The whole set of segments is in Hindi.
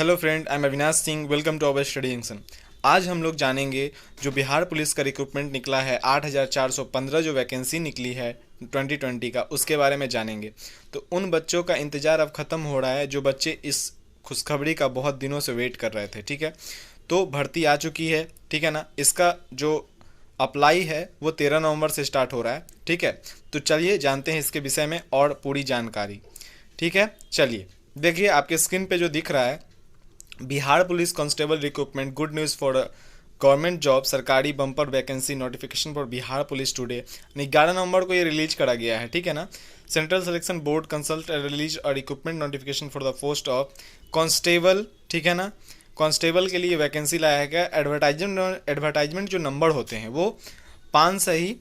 Hello friend, I am Avinash Singh. Welcome to our study junction. आज हम लोग जानेंगे जो बिहार पुलिस का रिक्रूटमेंट निकला है 8,415 जो वैकेंसी निकली है 2020 का, उसके बारे में जानेंगे। तो उन बच्चों का इंतज़ार अब ख़त्म हो रहा है जो बच्चे इस खुशखबरी का बहुत दिनों से वेट कर रहे थे। ठीक है, तो भर्ती आ चुकी है। ठीक है ना, इसका जो अप्लाई है वो 13 नवंबर से स्टार्ट हो रहा है। ठीक है, तो चलिए जानते हैं इसके विषय में और पूरी जानकारी। ठीक है, चलिए देखिए आपके स्क्रीन पे जो दिख रहा है, Bihar police constable recruitment good news for government job, सरकारी bumper vacancy notification for Bihar police today. 11 नवंबर को ये रिलीज करा गया है। ठीक है ना, central selection board consult release और recruitment notification for the post of constable. ठीक है ना, कांस्टेबल के लिए वैकेंसी लाया गया। एडवर्टाइजमेंट जो नंबर होते हैं वो 5 से ही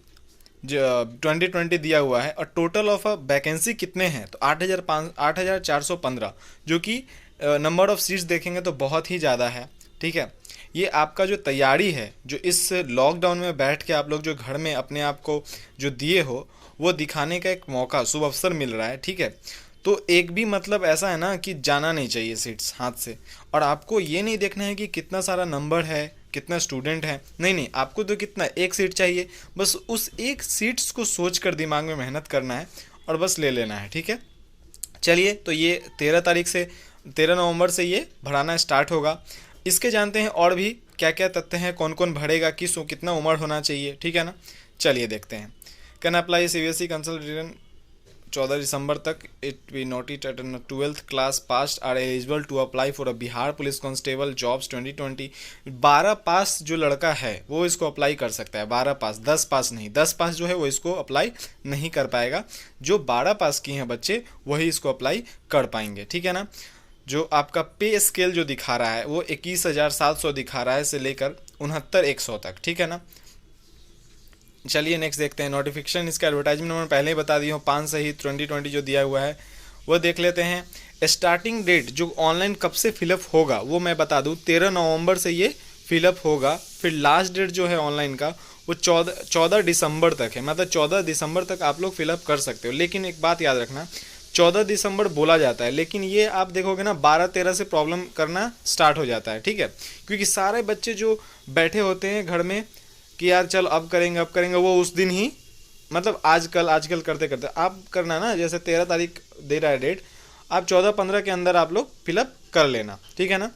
2020 दिया हुआ है। और टोटल ऑफ वैकेंसी कितने हैं तो 8,415, जो कि नंबर ऑफ सीट्स देखेंगे तो बहुत ही ज़्यादा है। ठीक है, ये आपका जो तैयारी है, जो इस लॉकडाउन में बैठ के आप लोग जो घर में अपने आप को जो दिए हो, वो दिखाने का एक मौका, शुभ अवसर मिल रहा है। ठीक है, तो एक भी मतलब ऐसा है ना कि जाना नहीं चाहिए सीट्स हाथ से। और आपको ये नहीं देखना है कि कितना सारा नंबर है, कितना स्टूडेंट है, नहीं नहीं, आपको तो कितना एक सीट चाहिए, बस उस एक सीट्स को सोच कर दिमाग में मेहनत करना है और बस ले लेना है। ठीक है, चलिए तो ये 13 नवंबर से ये भराना स्टार्ट होगा। इसके जानते हैं और भी क्या क्या तथ्य हैं, कौन कौन भरेगा, कितना उम्र होना चाहिए। ठीक है ना, चलिए देखते हैं। Can apply CBSE consult return 14 दिसंबर तक। It we noted at 12th class pass are eligible to apply for a Bihar police constable jobs 2020। 12 pass जो लड़का है वो इसको अप्लाई कर सकता है। 12 पास, 10 पास नहीं। 10 पास जो है वो इसको अप्लाई नहीं कर पाएगा। जो 12 पास किए हैं बच्चे वही इसको अप्लाई कर पाएंगे। ठीक है ना, जो आपका पे स्केल जो दिखा रहा है वो 21,700 दिखा रहा है से लेकर 69,100 तक। ठीक है ना, चलिए नेक्स्ट देखते हैं। नोटिफिकेशन इसका एडवर्टाइजमेंट नंबर पहले ही बता दिया हूँ, 5 से ही 2020 जो दिया हुआ है वो देख लेते हैं। स्टार्टिंग डेट जो ऑनलाइन कब से फिलअप होगा वो मैं बता दूँ, 13 नवंबर से ये फिलअप होगा। फिर लास्ट डेट जो है ऑनलाइन का वो 14 दिसंबर तक है। मतलब 14 दिसंबर तक आप लोग फिलअप कर सकते हो। लेकिन एक बात याद रखना, 14 दिसंबर बोला जाता है, लेकिन ये आप देखोगे ना 12-13 से प्रॉब्लम करना स्टार्ट हो जाता है। ठीक है, क्योंकि सारे बच्चे जो बैठे होते हैं घर में कि यार चल अब करेंगे, वो उस दिन ही मतलब आजकल करते करते आप करना ना, जैसे 13 तारीख दे रहा है डेट, आप 14-15 के अंदर आप लोग फिलअप कर लेना। ठीक है ना,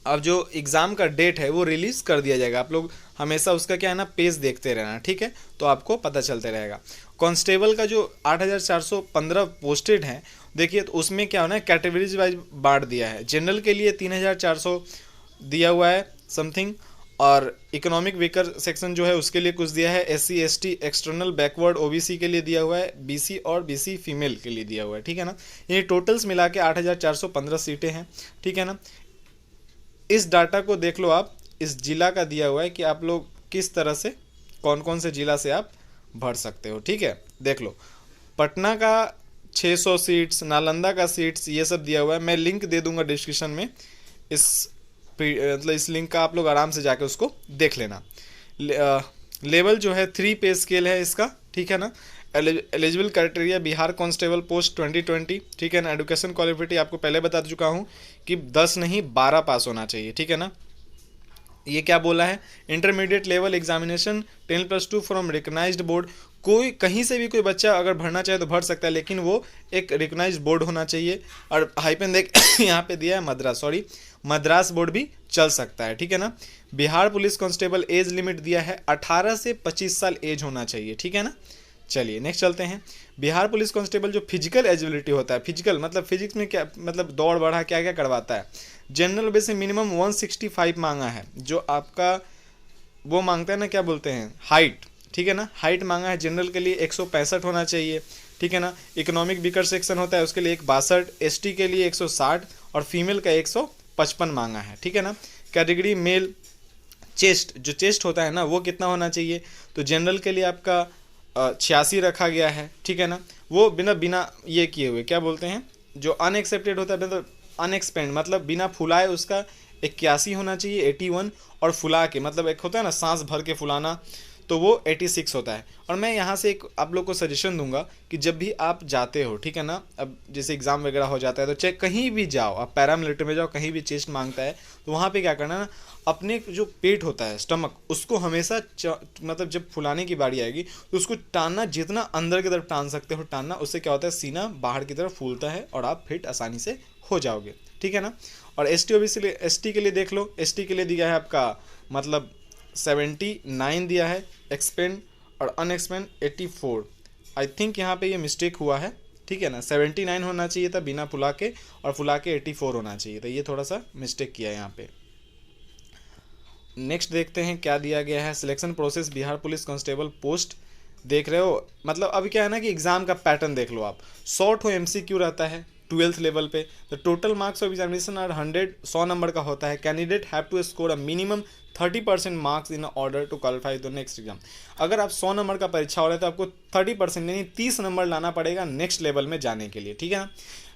अब जो एग्ज़ाम का डेट है वो रिलीज़ कर दिया जाएगा। आप लोग हमेशा उसका क्या है ना, पेज देखते रहना। ठीक है, तो आपको पता चलते रहेगा। कांस्टेबल का जो 8,415 पोस्टेड हैं, देखिए तो उसमें क्या होना है, कैटेगरीज वाइज बांट दिया है। जनरल के लिए 3,400 दिया हुआ है समथिंग, और इकोनॉमिक वीकर सेक्शन जो है उसके लिए कुछ दिया है। SC ST external backward OBC के लिए दिया हुआ है। BC और BC फीमेल के लिए दिया हुआ है। ठीक है ना, ये टोटल्स मिला के 8,415 सीटें हैं। ठीक है ना, इस डाटा को देख लो आप, इस जिला का दिया हुआ है कि आप लोग किस तरह से कौन कौन से जिला से आप भर सकते हो। ठीक है, देख लो, पटना का 600 सीट्स, नालंदा का सीट्स, ये सब दिया हुआ है। मैं लिंक दे दूंगा डिस्क्रिप्शन में, मतलब इस लिंक का आप लोग आराम से जाके उसको देख लेना। लेवल जो है 3 पे स्केल है इसका। ठीक है ना, eligible criteria Bihar constable post 2020। ठीक है ना, एजुकेशन क्वालिफिकेशन आपको पहले बता चुका हूँ कि 10 नहीं 12 पास होना चाहिए। ठीक है ना, ये क्या बोला है, intermediate level examination 10+2 from recognized board. कोई कहीं से भी कोई बच्चा अगर भरना चाहे तो भर सकता है, लेकिन वो एक रिकग्नाइज्ड बोर्ड होना चाहिए। और हाइपन देख यहाँ पे दिया है मद्रास, मद्रास बोर्ड भी चल सकता है। ठीक है ना, Bihar police constable age limit दिया है 18 से 25 साल एज होना चाहिए। ठीक है ना, चलिए नेक्स्ट चलते हैं। बिहार पुलिस कांस्टेबल जो फिजिकल एजिबिलिटी होता है, फिजिकल मतलब फिजिक्स में क्या मतलब दौड़ बढ़ा क्या क्या करवाता है। जनरल बेस में मिनिमम 165 मांगा है, जो आपका वो मांगता है ना, क्या बोलते हैं, हाइट। ठीक है ना, हाइट मांगा है जनरल के लिए 165 होना चाहिए। ठीक है ना, इकोनॉमिक वीकर सेक्शन होता है उसके लिए 62, ST के लिए 160 और फीमेल का 155 मांगा है। ठीक है ना, कैटेगरी मेल। चेस्ट, जो चेस्ट होता है ना वो कितना होना चाहिए, तो जनरल के लिए आपका 86 रखा गया है। ठीक है ना, वो बिना ये किए हुए क्या बोलते हैं, जो अनएक्सेप्टेड होता है मतलब अनएक्सपेंड, मतलब बिना फुलाए उसका 81 होना चाहिए, 81। और फुला के मतलब एक होता है ना सांस भर के फुलाना, तो वो 86 होता है। और मैं यहाँ से एक आप लोग को सजेशन दूंगा कि जब भी आप जाते हो, ठीक है ना, अब जैसे एग्ज़ाम वगैरह हो जाता है तो चाहे कहीं भी जाओ, आप पैरामिलिट्री में जाओ, कहीं भी चेस्ट मांगता है तो वहाँ पे क्या करना ना, अपने जो पेट होता है, स्टमक, उसको हमेशा मतलब जब फुलाने की बारी आएगी तो उसको टानना, जितना अंदर की तरफ टान सकते हो टानना। उससे क्या होता है, सीना बाहर की तरफ फूलता है और आप फिट आसानी से हो जाओगे, ठीक है ना। और एस टी के लिए देख लो, एस टी के लिए दिया है आपका मतलब 79 दिया है, एक्सपेंड और अनएक्सपेंड 84। आई थिंक यहाँ पे ये मिस्टेक हुआ है, ठीक है ना, 79 होना चाहिए था बिना फुला के, और फुला के 84 होना चाहिए था, ये थोड़ा सा मिस्टेक किया है यहाँ पे। नेक्स्ट देखते हैं क्या दिया गया है। Selection process Bihar police constable post देख रहे हो, मतलब अभी क्या है ना कि एग्जाम का पैटर्न देख लो आप, शॉर्ट हो एमसीक्यू रहता है 12th लेवल पे। The total marks of examination are 100 number का होता है। Candidate have to score a minimum 30% marks in order to qualify the next exam. अगर आप 100 नंबर का परीक्षा हो रहा है तो आपको 30% यानी 30 नंबर लाना पड़ेगा नेक्स्ट लेवल में जाने के लिए, ठीक है ना।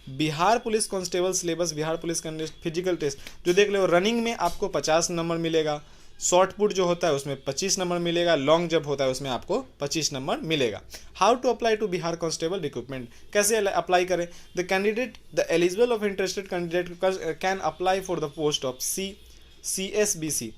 Bihar police constable syllabus, Bihar police physical test जो देख लो, रनिंग में आपको 50 नंबर मिलेगा, शॉर्ट पुट जो होता है उसमें 25 नंबर मिलेगा, लॉन्ग जंप होता है उसमें आपको 25 नंबर मिलेगा। How to apply to Bihar constable recruitment, कैसे अप्लाई करें। The eligible of interested candidate can apply for the post of CSBC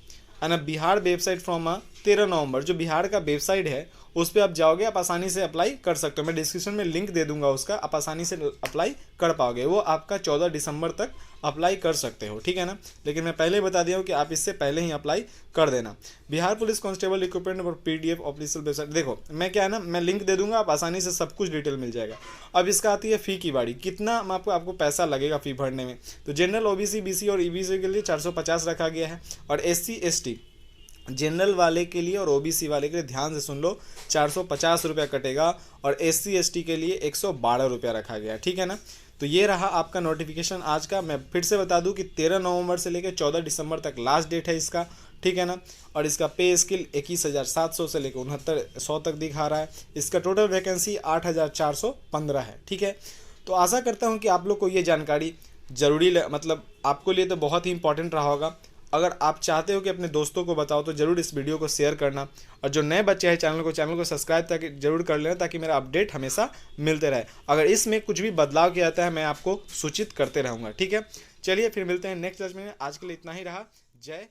and Bihar website from 13 November. जो बिहार का वेबसाइट है उस पर आप जाओगे, आप आसानी से अप्लाई कर सकते हो। मैं डिस्क्रिप्शन में लिंक दे दूंगा उसका, आप आसानी से अप्लाई कर पाओगे। वो आपका 14 दिसंबर तक अप्लाई कर सकते हो, ठीक है ना। लेकिन मैं पहले ही बता दिया हूँ कि आप इससे पहले ही अप्लाई कर देना। बिहार पुलिस कांस्टेबल रिक्रूटमेंट और PDF ऑफिशियल वेबसाइट, देखो मैं क्या है ना, मैं लिंक दे दूंगा, आप आसानी से सब कुछ डिटेल मिल जाएगा। अब इसका आती है फ़ी की बारी, कितना आपको पैसा लगेगा फ़ी भरने में। तो जनरल, OBC, BC और EBC के लिए 450 रखा गया है, और SC ST जनरल वाले के लिए और OBC वाले के लिए ध्यान से सुन लो 450 रुपया कटेगा, और SC ST के लिए 112 रुपया रखा गया, ठीक है ना। तो ये रहा आपका नोटिफिकेशन आज का। मैं फिर से बता दूं कि 13 नवंबर से लेकर 14 दिसंबर तक लास्ट डेट है इसका, ठीक है ना। और इसका पे स्किल 21,700 से लेकर 69,100 तक दिखा रहा है। इसका टोटल वैकेंसी 8,415 है, ठीक है। तो आशा करता हूँ कि आप लोग को ये जानकारी ज़रूरी मतलब आपको लिए तो बहुत ही इंपॉर्टेंट रहा होगा। अगर आप चाहते हो कि अपने दोस्तों को बताओ तो ज़रूर इस वीडियो को शेयर करना, और जो नए बच्चे हैं चैनल को सब्सक्राइब ताकि जरूर कर लेना, ताकि मेरा अपडेट हमेशा मिलते रहे। अगर इसमें कुछ भी बदलाव किया जाता है मैं आपको सूचित करते रहूँगा, ठीक है। चलिए फिर मिलते हैं नेक्स्ट क्लास में। आज के लिए इतना ही रहा। जय